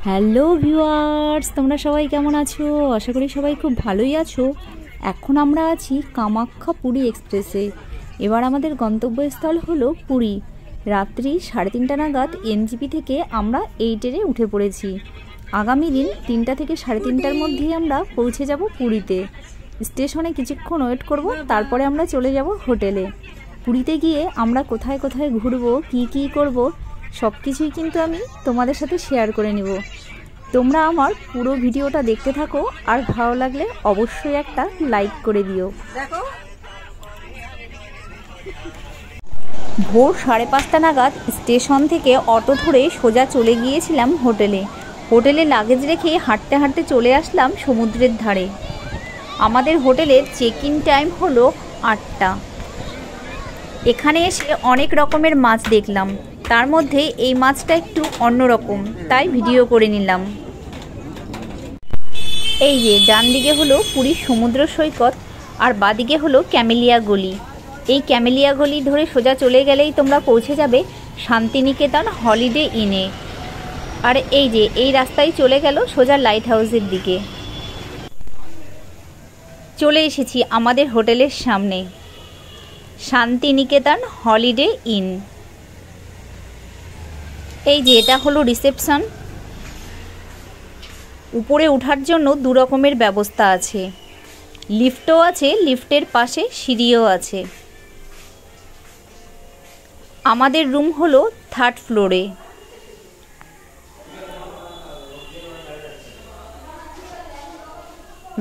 Hello viewers, তোমরা সবাই কেমন আছো? আশা করি সবাই খুব ভালোই আছো। এখন আমরা আছি কামাখ্যা পুরী এক্সপ্রেসে। এবার আমাদের গন্তব্যস্থল হলো পুরী। রাত্রি 3:30 নাগাদ এনজিপি থেকে আমরা এই ট্রেনে উঠে পড়েছি। আগামী দিন 3টা থেকে 3:30টার মধ্যেই আমরা পৌঁছে যাব পুরীতে। স্টেশনে কিছুক্ষণ ওয়েট করব, তারপরে আমরা চলে যাব হোটেলে। পুরীতে গিয়ে আমরা কোথায় কোথায় ঘুরবো, কি করব, সব কিছুই কিন্তু আমি তোমাদের সাথে শেয়ার করে নিব। তোমরা আমার পুরো ভিডিওটা দেখতে থাকো, আর ভালো লাগলে অবশ্যই একটা লাইক করে দিও। দেখো, ভোর 5:30 নাগাদ স্টেশন থেকে অটো ধরে সোজা চলে গিয়েছিলাম হোটেলে লাগেজ রেখে হাঁটতে হাঁটতে চলে আসলাম সমুদ্রের ধারে। আমাদের হোটেলের চেক ইন টাইম হলো 8টা। এখানে এসে অনেক রকমের মাছ দেখলাম, তার মধ্যে এই মাছটা একটু অন্যরকম, তাই ভিডিও করে নিলাম। এই যে ডান দিকে হলো পুরীর সমুদ্র সৈকত, আর বাদিকে হলো ক্যামেলিয়া গলি। এই ক্যামেলিয়া গলি ধরে সোজা চলে গেলেই তোমরা পৌঁছে যাবে শান্তিনিকেতন হলিডে ইনে। আর এই যে এই রাস্তায় চলে গেল সোজা লাইট হাউসের দিকে। চলে এসেছি আমাদের হোটেলের সামনে, শান্তিনিকেতন হলিডে ইন। এই যে এটা হলো রিসেপশন। উপরে ওঠার জন্য 2 রকমের ব্যবস্থা আছে, লিফটও আছে, লিফটের পাশে সিঁড়িও আছে। আমাদের রুম হলো 3rd ফ্লোরে।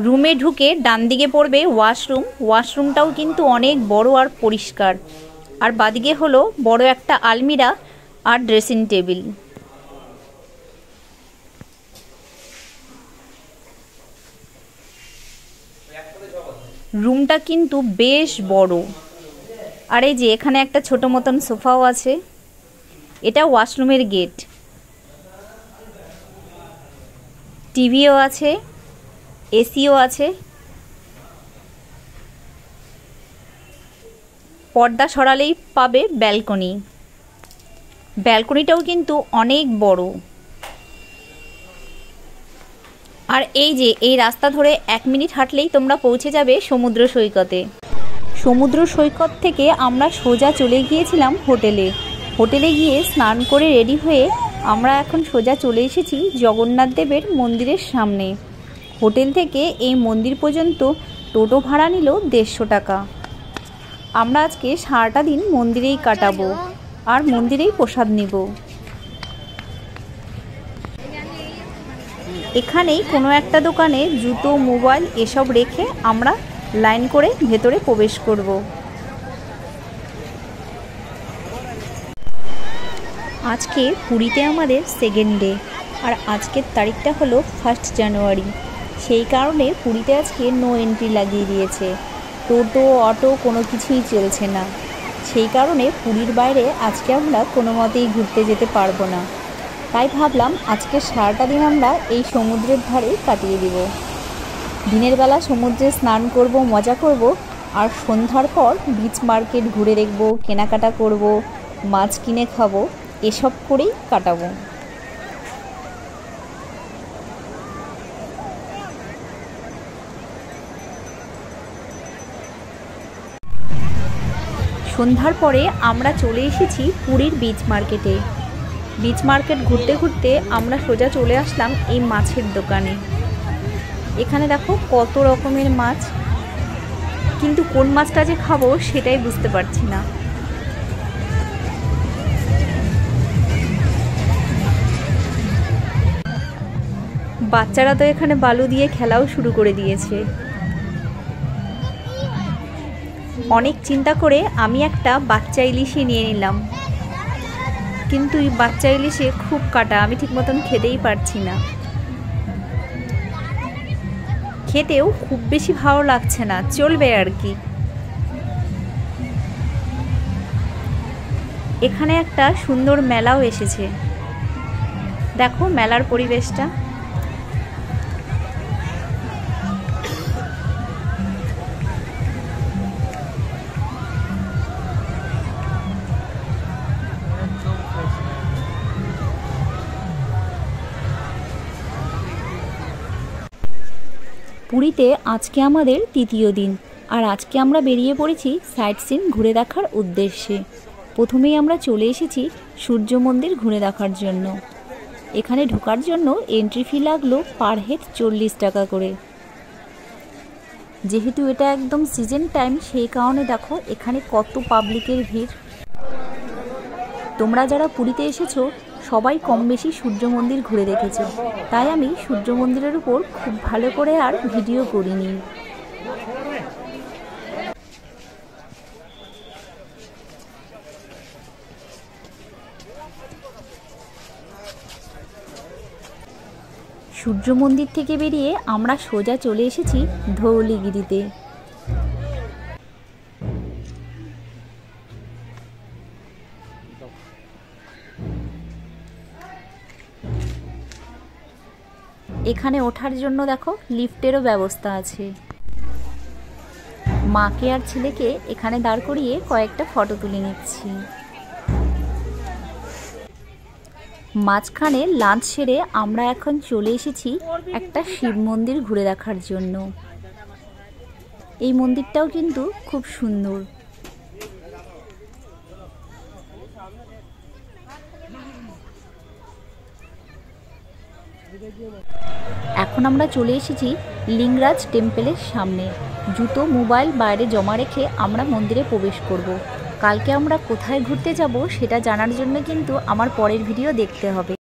রুমে ঢুকে ডান দিকে পড়বে ওয়াশরুমটাও কিন্তু অনেক বড় আর পরিষ্কার। আর বাদিকে হলো বড় একটা আলমিরা আর ড্রেসিং টেবিল। রুমটা কিন্তু বেশ বড়। আর এই যে এখানে একটা ছোট মতন সোফাও আছে। এটা ওয়াশরুমের গেট। টিভিও আছে, এসিও আছে। পর্দা সরালেই পাবে ব্যালকনিটাও কিন্তু অনেক বড়। আর এই যে এই রাস্তা ধরে 1 মিনিট হাঁটলেই তোমরা পৌঁছে যাবে সমুদ্র সৈকতে। সমুদ্র সৈকত থেকে আমরা সোজা চলে গিয়েছিলাম হোটেলে গিয়ে স্নান করে রেডি হয়ে আমরা এখন সোজা চলে এসেছি জগন্নাথ দেবের মন্দিরের সামনে। হোটেল থেকে এই মন্দির পর্যন্ত টোটো ভাড়া নিল 150 টাকা। আমরা আজকে সারাটা দিন মন্দিরেই কাটাবো আর মন্দিরেই প্রসাদ নিব। এখানেই কোনো একটা দোকানে জুতো, মোবাইল এসব রেখে আমরা লাইন করে ভেতরে প্রবেশ করব। আজকে পুরীতে আমাদের 2nd ডে, আর আজকের তারিখটা হলো 1 জানুয়ারি। সেই কারণে পুরীতে আজকে নো এন্ট্রি লাগিয়ে দিয়েছে। টোটো, অটো কোনো কিছুই চলছে না। সেই কারণে পুরীর বাইরে আজকে আমরা কোনো মতেই ঘুরতে যেতে পারবো না। তাই ভাবলাম আজকে সারাটা দিন আমরা এই সমুদ্রের ধারে কাটিয়ে দিব। দিনের বেলা সমুদ্রে স্নান করব, মজা করব, আর সন্ধ্যার পর বিচ মার্কেট ঘুরে দেখব, কেনাকাটা করব, মাছ কিনে খাবো, এসব করেই কাটাবো। সন্ধ্যার পরে আমরা চলে এসেছি পুরীর বিচ মার্কেট ঘুরতে ঘুরতে আমরা সোজা চলে আসলাম এই মাছের দোকানে। এখানে দেখো কত রকমের মাছ, কিন্তু কোন মাছটা যে খাবো সেটাই বুঝতে পারছি না। বাচ্চারা তো এখানে বালু দিয়ে খেলাও শুরু করে দিয়েছে। অনেক চিন্তা করে আমি একটা বাচ্চা ইলিশই নিয়ে নিলাম, কিন্তু এই বাচ্চা ইলিশে খুব কাটা, আমি ঠিক মতন খেতেই পারছি না। খেতেও খুব বেশি ভালো লাগছে না, চলবে আর কি। এখানে একটা সুন্দর মেলাও এসেছে, দেখো মেলার পরিবেশটা। পুরীতে আজকে আমাদের তৃতীয় দিন, আর আজকে আমরা বেরিয়ে পড়েছি সাইট সিন ঘুরে দেখার উদ্দেশ্যে। প্রথমেই আমরা চলে এসেছি সূর্য মন্দির ঘুরে দেখার জন্য। এখানে ঢোকার জন্য এন্ট্রি ফি লাগলো পার হেড 40 টাকা করে। যেহেতু এটা একদম সিজন টাইম, সেই কারণে দেখো এখানে কত পাবলিকের ভিড়। তোমরা যারা পুরীতে এসেছো সবাই কম বেশি সূর্য মন্দির ঘুরে দেখেছো, তাই আমি সূর্য মন্দিরের উপর খুব ভালো করে আর ভিডিও করিনি। সূর্য মন্দির থেকে বেরিয়ে আমরা সোজা চলে এসেছি ধৌলিগিরিতে। এখানে ওঠার জন্য দেখো লিফটেরও ব্যবস্থা আছে। মাকে আর ছেলেকে এখানে দাঁড় করিয়ে কয়েকটা ফটো তুলে নিচ্ছি। মাঝখানে লাঞ্চ সেরে আমরা এখন চলে এসেছি একটা শিব মন্দির ঘুরে দেখার জন্য। এই মন্দিরটাও কিন্তু খুব সুন্দর। এখন আমরা চলে এসেছি লিঙ্গরাজ টেম্পলের সামনে। জুতো মোবাইল বাইরে জমা রেখে আমরা মন্দিরে প্রবেশ করব। কালকে আমরা কোথায় ঘুরতে যাব সেটা জানার জন্য কিন্তু আমার পরের ভিডিও দেখতে হবে।